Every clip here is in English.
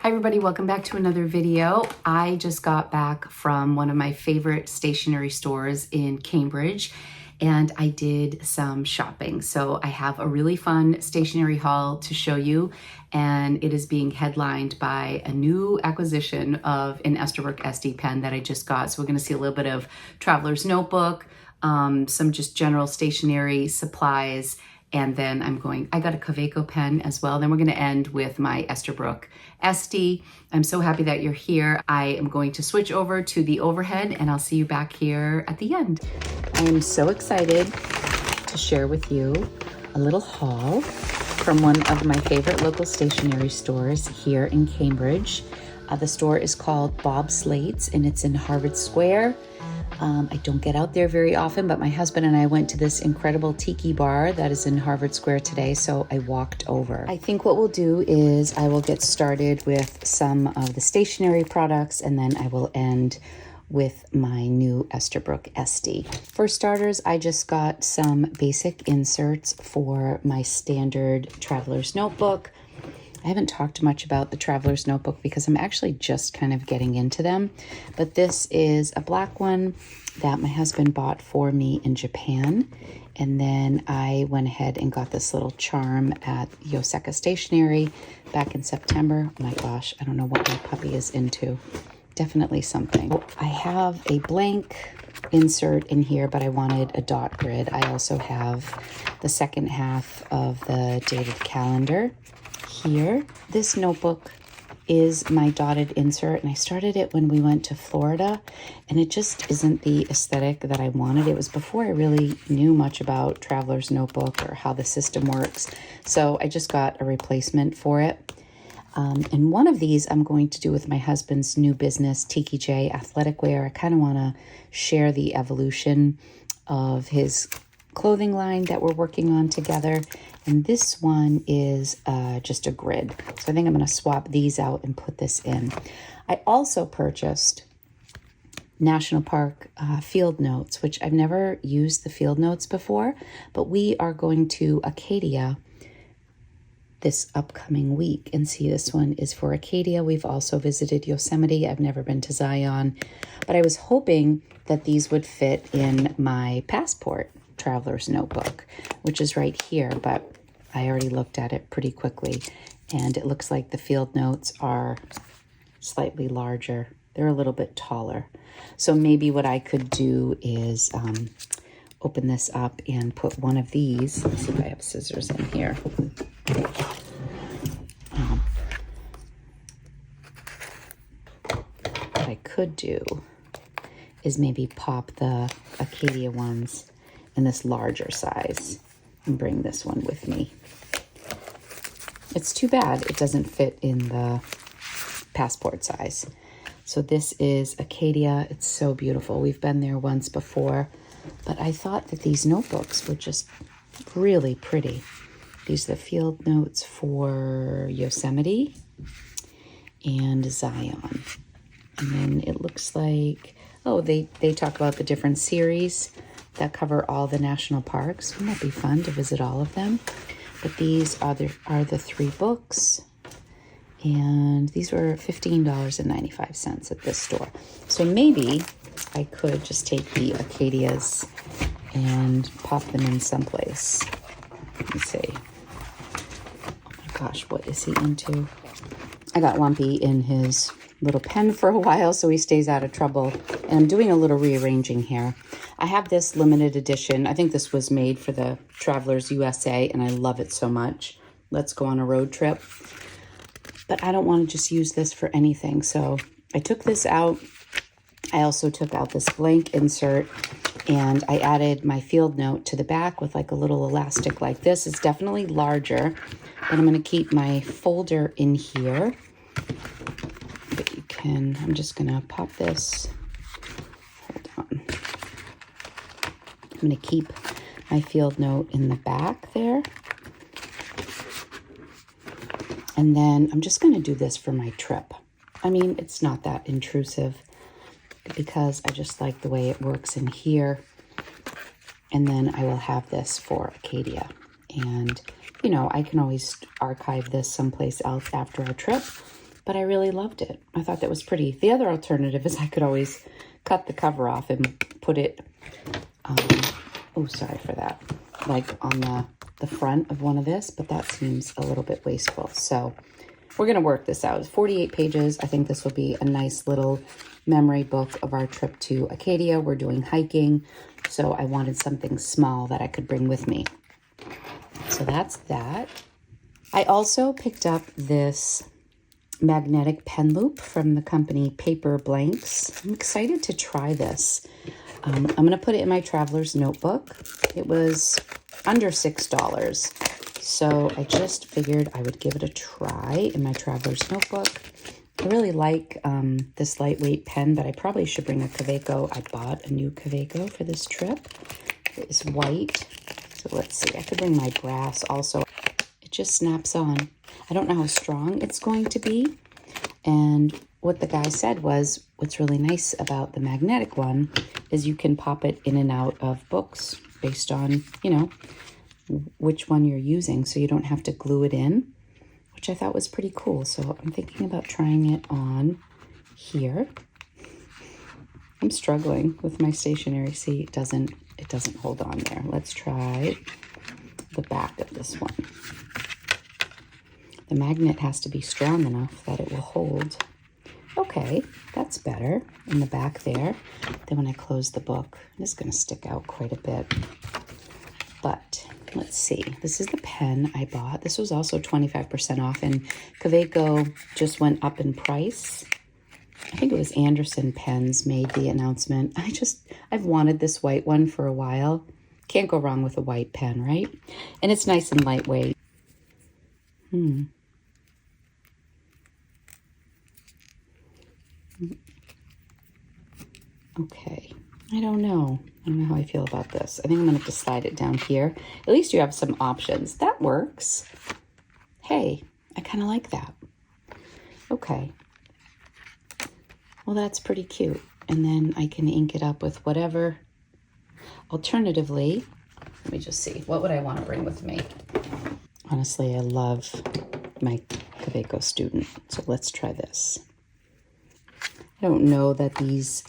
Hi everybody, welcome back to another video. I just got back from one of my favorite stationery stores in Cambridge and I did some shopping. So I have a really fun stationery haul to show you, and it is being headlined by a new acquisition of an Esterbrook Estie pen that I just got. So we're gonna see a little bit of Traveler's Notebook, some just general stationery supplies, and then I got a Kaweco pen as well. Then we're gonna end with my Esterbrook Estie. I'm so happy that you're here. I am going to switch over to the overhead and I'll see you back here at the end. I am so excited to share with you a little haul from one of my favorite local stationery stores here in Cambridge. The store is called Bob Slate's and it's in Harvard Square. I don't get out there very often, but my husband and I went to this incredible tiki bar that is in Harvard Square today, so I walked over. I think what we'll do is I will get started with some of the stationery products, and then I will end with my new Esterbrook Estie. For starters, I just got some basic inserts for my standard Traveler's Notebook. I haven't talked much about the Traveler's Notebook because I'm actually just kind of getting into them, but this is a black one that my husband bought for me in Japan, and then I went ahead and got this little charm at Yoseka Stationery back in September. Oh my gosh, I don't know what my puppy is into. Definitely something. I have a blank insert in here, but I wanted a dot grid. I also have the second half of the dated calendar here. This notebook is my dotted insert, and I started it when we went to Florida, and it just isn't the aesthetic that I wanted. It was before I really knew much about Traveler's Notebook or how the system works, so I just got a replacement for it. And one of these I'm going to do with my husband's new business, Tiki J Athletic Wear. I kind of want to share the evolution of his clothing line that we're working on together. And this one is just a grid. So I think I'm going to swap these out and put this in. I also purchased National Park field notes, which I've never used the field notes before, but we are going to Acadia this upcoming week. And see, this one is for Acadia. We've also visited Yosemite. I've never been to Zion, but I was hoping that these would fit in my passport Traveler's Notebook, which is right here, but I already looked at it pretty quickly, and it looks like the field notes are slightly larger. They're a little bit taller. So maybe what I could do is open this up and put one of these. Let's see if I have scissors in here. What I could do is maybe pop the Acadia ones in this larger size and bring this one with me. It's too bad it doesn't fit in the passport size. So this is Acadia. It's so beautiful. We've been there once before, but I thought that these notebooks were just really pretty. These are the field notes for Yosemite and Zion. And then it looks like, oh, they talk about the different series that cover all the national parks. It might be fun to visit all of them. But these are the 3 books, and these were $15.95 at this store. So maybe I could just take the Acadias and pop them in someplace. Let me see. Oh my gosh, what is he into? I got Lumpy in his little pen for a while, so he stays out of trouble. And I'm doing a little rearranging here. I have this limited edition. I think this was made for the Travelers USA, and I love it so much. Let's go on a road trip. But I don't want to just use this for anything, so I took this out. I also took out this blank insert, and I added my field note to the back with like a little elastic like this. It's definitely larger, but I'm going to keep my folder in here. But you can, I'm just going to pop this. Hold on. I'm going to keep my field note in the back there. And then I'm just going to do this for my trip. I mean, it's not that intrusive because I just like the way it works in here. And then I will have this for Acadia. And, you know, I can always archive this someplace else after a trip. but I really loved it. I thought that was pretty. The other alternative is I could always cut the cover off and put it, oh, sorry for that, like on the front of one of this, but that seems a little bit wasteful. So we're going to work this out. It's 48 pages. I think this will be a nice little memory book of our trip to Acadia. We're doing hiking, so I wanted something small that I could bring with me. So that's that. I also picked up this magnetic pen loop from the company Paper Blanks. I'm excited to try this. I'm going to put it in my traveler's notebook. It was under $6. So I just figured I would give it a try in my traveler's notebook. I really like this lightweight pen, but I probably should bring a Kaweco. I bought a new Kaweco for this trip. It is white. So let's see. I could bring my brass also. It just snaps on. I don't know how strong it's going to be. And what the guy said was, what's really nice about the magnetic one is you can pop it in and out of books based on, you know, which one you're using. So you don't have to glue it in, which I thought was pretty cool. So I'm thinking about trying it on here. I'm struggling with my stationery. See, it doesn't hold on there. Let's try the back of this one. The magnet has to be strong enough that it will hold. Okay, that's better in the back there. Then when I close the book, it's going to stick out quite a bit. But let's see. This is the pen I bought. This was also 25% off, and Kaweco just went up in price. I think it was Anderson Pens made the announcement. I've wanted this white one for a while. Can't go wrong with a white pen, right? And it's nice and lightweight. Okay, I don't know how I feel about this. I think I'm gonna have to slide it down here. At least you have some options. That works. Hey, I kind of like that. Okay. Well, that's pretty cute. And then I can ink it up with whatever. Alternatively, let me just see. What would I want to bring with me? Honestly, I love my Kaweco student. So let's try this. I don't know that these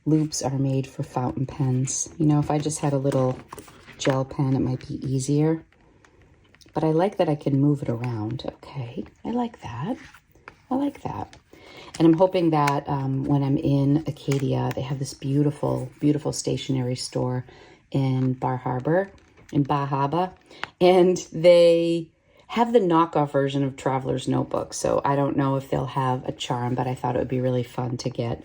loops are made for fountain pens. You know, if I just had a little gel pen, it might be easier. But I like that I can move it around. Okay, I like that. I like that. And I'm hoping that when I'm in Acadia, they have this beautiful, beautiful stationery store in Bar Harbor, in Bahaba. And they have the knockoff version of Traveler's Notebook. So I don't know if they'll have a charm, but I thought it would be really fun to get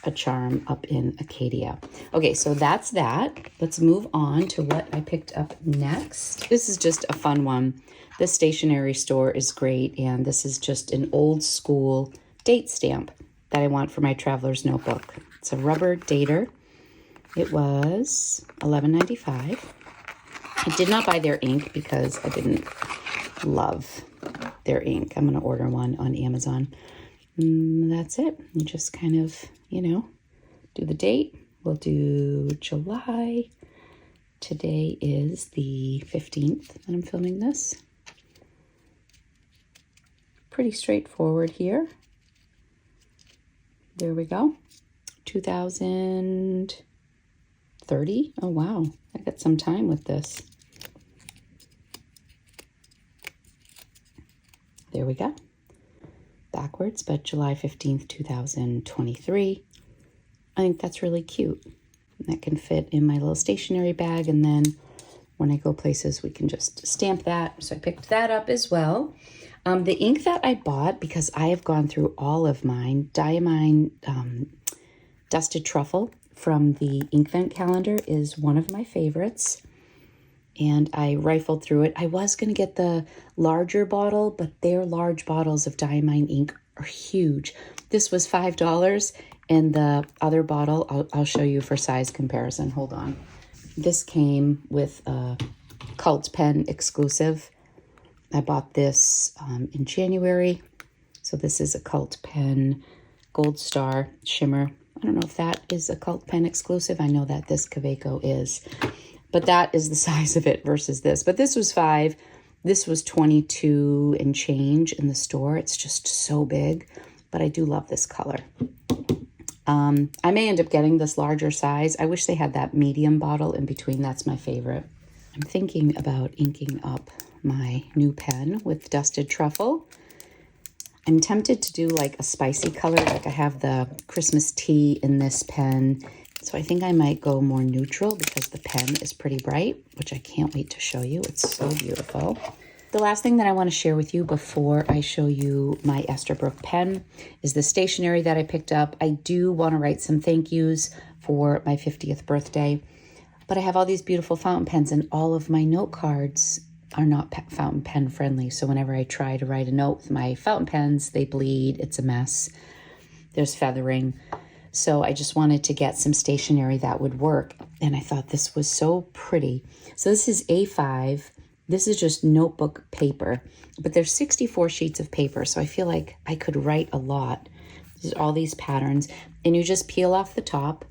a charm up in Acadia. Okay, so that's that. Let's move on to what I picked up next. This is just a fun one. This stationery store is great, and this is just an old school date stamp that I want for my Traveler's Notebook. It's a rubber dater. It was $11.95. I did not buy their ink because I didn't love their ink. I'm going to order one on Amazon. That's it. You just kind of, you know, do the date. We'll do July. Today is the 15th that I'm filming this. Pretty straightforward here. There we go. 2030. Oh, wow. I got some time with this. There we go. Backwards, but July 15th, 2023. I think that's really cute. And that can fit in my little stationery bag, and then when I go places, we can just stamp that. So I picked that up as well. The ink that I bought, because I have gone through all of mine, Diamine Dusted Truffle from the Inkvent calendar is one of my favorites. And I rifled through it. I was going to get the larger bottle, but their large bottles of Diamine ink are huge. This was $5, and the other bottle, I'll show you for size comparison. Hold on. This came with a Cult Pen exclusive. I bought this in January. So this is a Cult Pen Gold Star Shimmer. I don't know if that is a Cult Pen exclusive. I know that this Kaweco is. But that is the size of it versus this. But this was $5. This was 22 and change in the store. It's just so big, but I do love this color. I may end up getting this larger size. I wish they had that medium bottle in between. That's my favorite. I'm thinking about inking up my new pen with dusted truffle. I'm tempted to do like a spicy color, like I have the Christmas tea in this pen. So I think I might go more neutral because the pen is pretty bright, which I can't wait to show you. It's so beautiful. The last thing that I want to share with you before I show you my Esterbrook pen is the stationery that I picked up. I do want to write some thank yous for my 50th birthday, but I have all these beautiful fountain pens and all of my note cards are not fountain pen friendly. So whenever I try to write a note with my fountain pens, they bleed. It's a mess. There's feathering. So I just wanted to get some stationery that would work. And I thought this was so pretty. So this is A5. This is just notebook paper, but there's 64 sheets of paper. So I feel like I could write a lot. There's all these patterns and you just peel off the top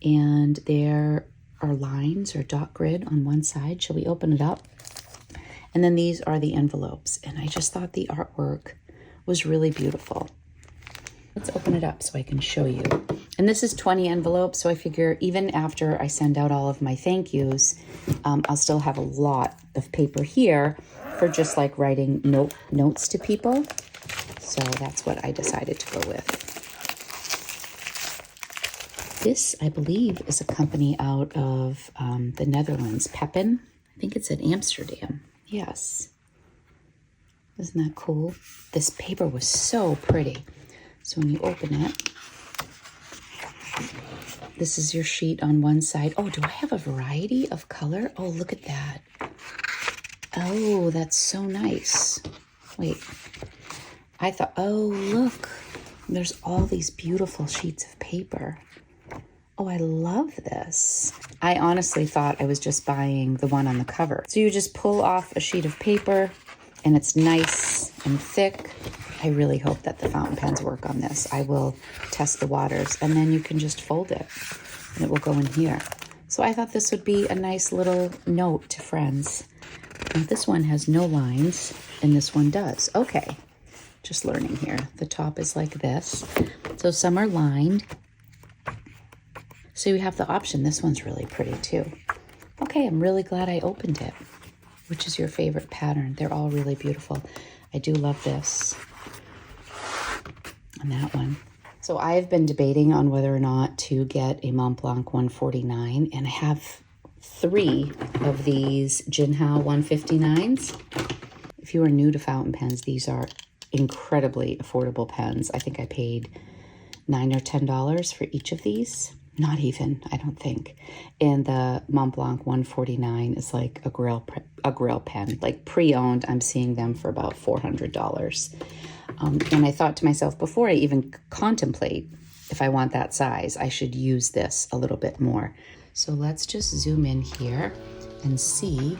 and there are lines or dot grid on one side. Shall we open it up? And then these are the envelopes. And I just thought the artwork was really beautiful. Let's open it up so I can show you. And this is 20 envelopes, so I figure even after I send out all of my thank yous, I'll still have a lot of paper here for just like writing notes to people. So that's what I decided to go with. This, I believe, is a company out of the Netherlands, Pepin. I think it's in Amsterdam. Yes. Isn't that cool? This paper was so pretty. So when you open it, this is your sheet on one side. Oh, do I have a variety of color? Oh, look at that. Oh, that's so nice. Wait, I thought, oh, look, there's all these beautiful sheets of paper. Oh, I love this. I honestly thought I was just buying the one on the cover. So you just pull off a sheet of paper and it's nice and thick. I really hope that the fountain pens work on this. I will test the waters and then you can just fold it and it will go in here. So I thought this would be a nice little note to friends. Now this one has no lines and this one does. Okay, just learning here. The top is like this. So some are lined. So you have the option. This one's really pretty too. Okay, I'm really glad I opened it. Which is your favorite pattern? They're all really beautiful. I do love this. And that one. So I've been debating on whether or not to get a Mont Blanc 149, and I have 3 of these Jinhao 159s. If you are new to fountain pens, these are incredibly affordable pens. I think I paid $9 or $10 for each of these. Not even, I don't think. And the Mont Blanc 149 is like a grill pen, like pre-owned. I'm seeing them for about $400. And I thought to myself, before I even contemplate if I want that size, I should use this a little bit more. So let's just zoom in here and see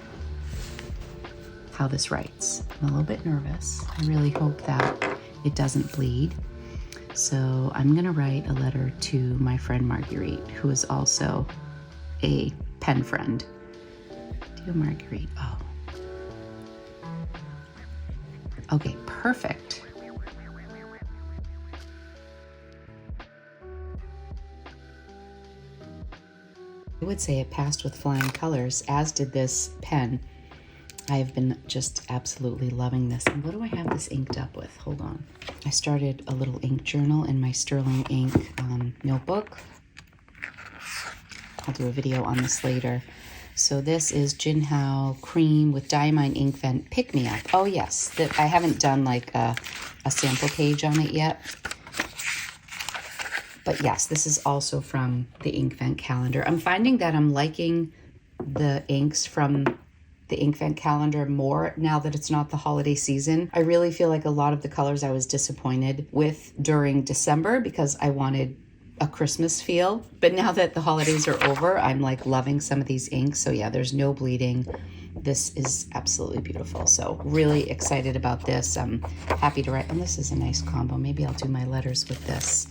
how this writes. I'm a little bit nervous. I really hope that it doesn't bleed. So I'm gonna write a letter to my friend Marguerite, who is also a pen friend. Dear Marguerite, oh. Okay, perfect. I would say it passed with flying colors, as did this pen. I have been just absolutely loving this. And what do I have this inked up with? Hold on. I started a little ink journal in my Sterling ink notebook. I'll do a video on this later. So this is Jinhao Cream with Diamine Ink Vent Pick Me Up. Oh yes, I haven't done like a sample page on it yet. But yes, this is also from the Ink Vent calendar. I'm finding that I'm liking the inks from the Ink Vent calendar more now that it's not the holiday season. I really feel like a lot of the colors I was disappointed with during December because I wanted a Christmas feel. But now that the holidays are over, I'm like loving some of these inks. So yeah, there's no bleeding. This is absolutely beautiful. So really excited about this. I'm happy to write, and this is a nice combo. Maybe I'll do my letters with this.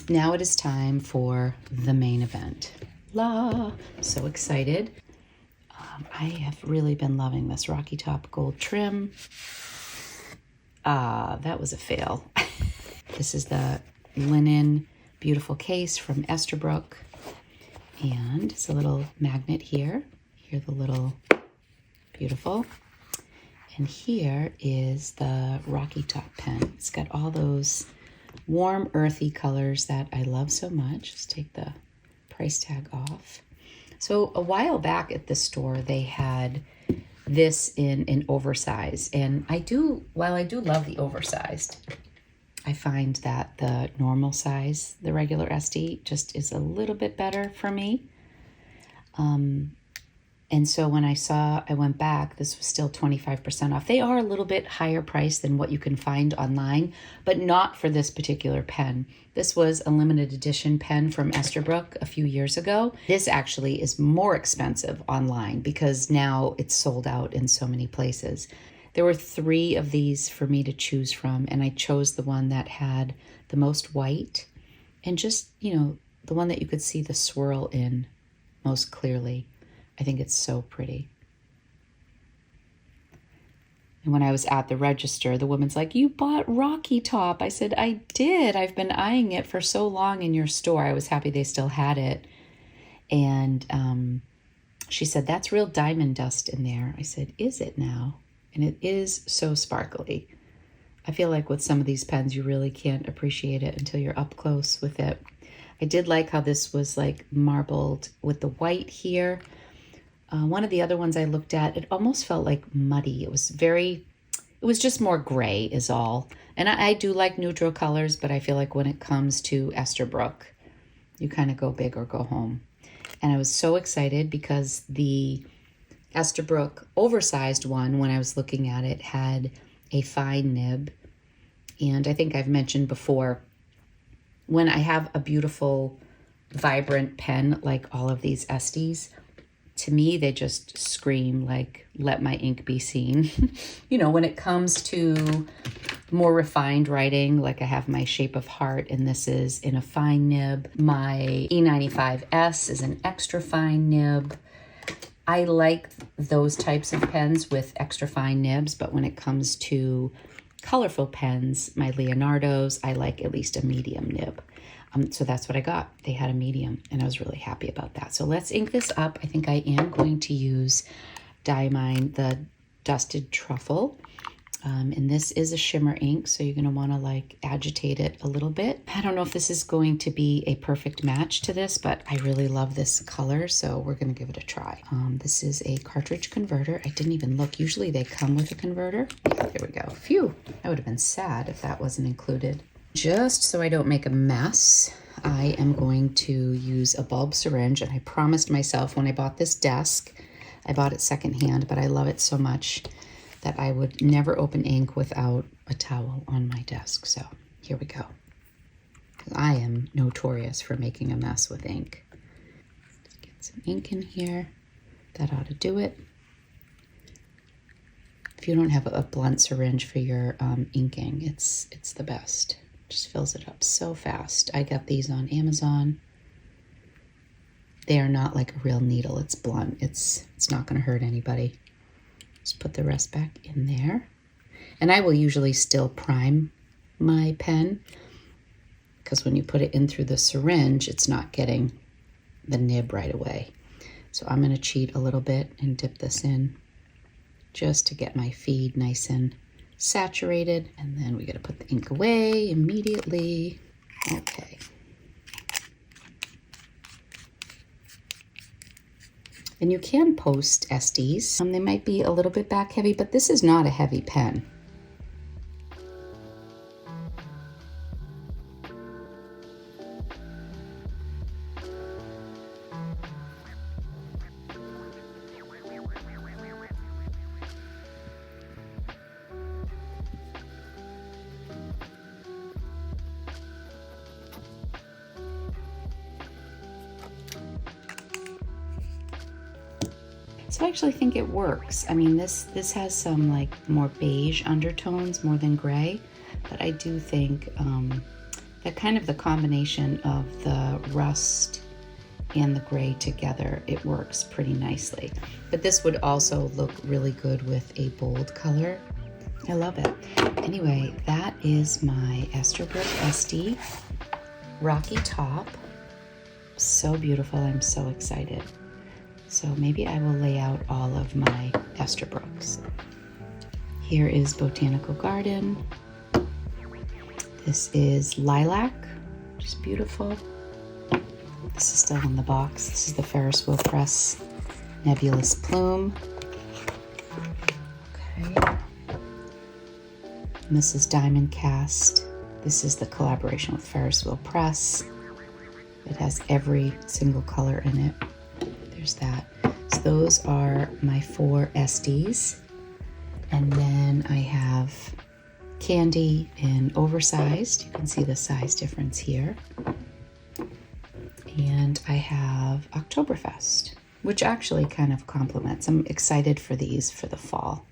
Now it is time for the main event. La! So excited. I have really been loving this Rocky Top gold trim. That was a fail. This is the linen beautiful case from Esterbrook. And it's a little magnet here. Here the little beautiful. And here is the Rocky Top pen. It's got all those warm, earthy colors that I love so much. Let's take the price tag off. So a while back at the store, they had this in an oversize. And while I do love the oversized, I find that the normal size, the regular Estie, just is a little bit better for me. And so when I went back, this was still 25% off. They are a little bit higher priced than what you can find online, but not for this particular pen. This was a limited edition pen from Esterbrook a few years ago. This actually is more expensive online because now it's sold out in so many places. There were 3 of these for me to choose from, and I chose the one that had the most white and just, the one that you could see the swirl in most clearly. I think it's so pretty. And when I was at the register, the woman's like, "You bought Rocky Top." I said, "I did. I've been eyeing it for so long in your store." I was happy they still had it. And she said, "That's real diamond dust in there." I said, "Is it now?" And it is so sparkly. I feel like with some of these pens, you really can't appreciate it until you're up close with it. I did like how this was like marbled with the white here. One of the other ones I looked at, it almost felt like muddy. It was just more gray is all. And I do like neutral colors, but I feel like when it comes to Esterbrook, you kind of go big or go home. And I was so excited because the Esterbrook oversized one, when I was looking at it, had a fine nib. And I think I've mentioned before, when I have a beautiful, vibrant pen like all of these Esties, to me, they just scream like, let my ink be seen. When it comes to more refined writing, like I have my Shape of Heart, and this is in a fine nib. My E95S is an extra fine nib. I like those types of pens with extra fine nibs, but when it comes to colorful pens, my Leonardo's, I like at least a medium nib. So that's what I got. They had a medium, and I was really happy about that. So let's ink this up. I think I am going to use Diamine, the Dusted Truffle. And this is a shimmer ink, so you're going to want to like agitate it a little bit. I don't know if this is going to be a perfect match to this, but I really love this color, so we're going to give it a try. This is a cartridge converter. I didn't even look. Usually they come with a converter. There we go. Phew. I would have been sad if that wasn't included. Just so I don't make a mess, I am going to use a bulb syringe, and I promised myself when I bought this desk, I bought it secondhand, but I love it so much that I would never open ink without a towel on my desk. So here we go. I am notorious for making a mess with ink. Get some ink in here. That ought to do it. If you don't have a blunt syringe for your inking, it's the best. Just fills it up so fast. I got these on Amazon. They are not like a real needle. It's blunt. It's not going to hurt anybody. Just put the rest back in there. And I will usually still prime my pen because when you put it in through the syringe, it's not getting the nib right away. So I'm going to cheat a little bit and dip this in just to get my feed nice and saturated. And then we got to put the ink away immediately. Okay. And you can post Esties. They might be a little bit back heavy, but this is not a heavy pen. So I actually think it works. I mean, this has some like more beige undertones more than gray, but I do think that kind of the combination of the rust and the gray together, it works pretty nicely. But this would also look really good with a bold color. I love it. Anyway, that is my Esterbrook Estie Rocky Top. So beautiful, I'm so excited. So maybe I will lay out all of my Esterbrooks. Here is Botanical Garden. This is Lilac, which is beautiful. This is still in the box. This is the Ferris Wheel Press Nebulous Plume. Okay. And this is Diamond Cast. This is the collaboration with Ferris Wheel Press. It has every single color in it. There's that. So those are my 4 Esties. And then I have Candy in oversized. You can see the size difference here. And I have Oktoberfest, which actually kind of complements. I'm excited for these for the fall.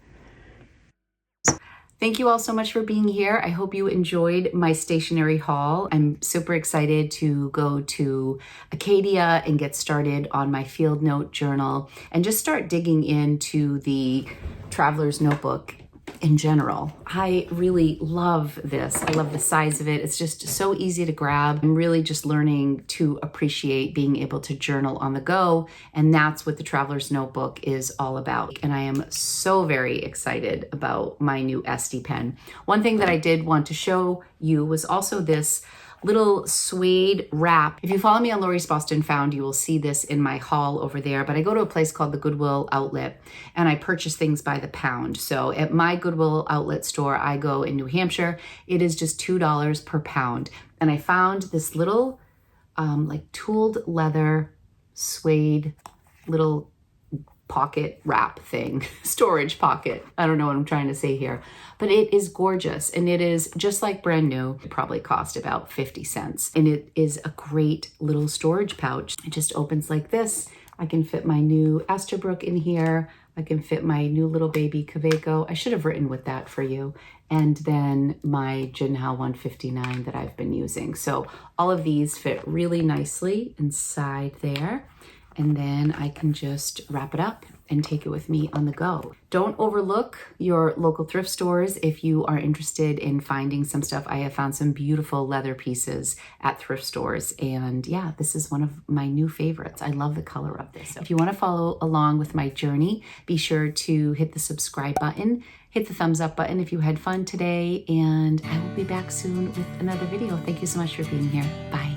Thank you all so much for being here. I hope you enjoyed my stationery haul. I'm super excited to go to Acadia and get started on my field note journal and just start digging into the traveler's notebook in general. I really love this. I love the size of it. It's just so easy to grab. I'm really just learning to appreciate being able to journal on the go, and that's what the traveler's notebook is all about. And I am so very excited about my new Estie pen. One thing that I did want to show you was also this little suede wrap. If you follow me on Lori's Boston Found, you will see this in my haul over there, but I go to a place called the Goodwill Outlet and I purchase things by the pound. So at my Goodwill Outlet store, I go in New Hampshire, it is just $2 per pound. And I found this little like tooled leather suede little pocket wrap thing, storage pocket. I don't know what I'm trying to say here, but it is gorgeous and it is just like brand new. It probably cost about 50 cents and it is a great little storage pouch. It just opens like this. I can fit my new Esterbrook in here. I can fit my new little baby Kaweco. I should have written with that for you. And then my Jinhao 159 that I've been using. So all of these fit really nicely inside there. And then I can just wrap it up and take it with me on the go. Don't overlook your local thrift stores if you are interested in finding some stuff. I have found some beautiful leather pieces at thrift stores. And yeah, this is one of my new favorites. I love the color of this. So if you want to follow along with my journey, be sure to hit the subscribe button, hit the thumbs up button if you had fun today, and I will be back soon with another video. Thank you so much for being here. Bye.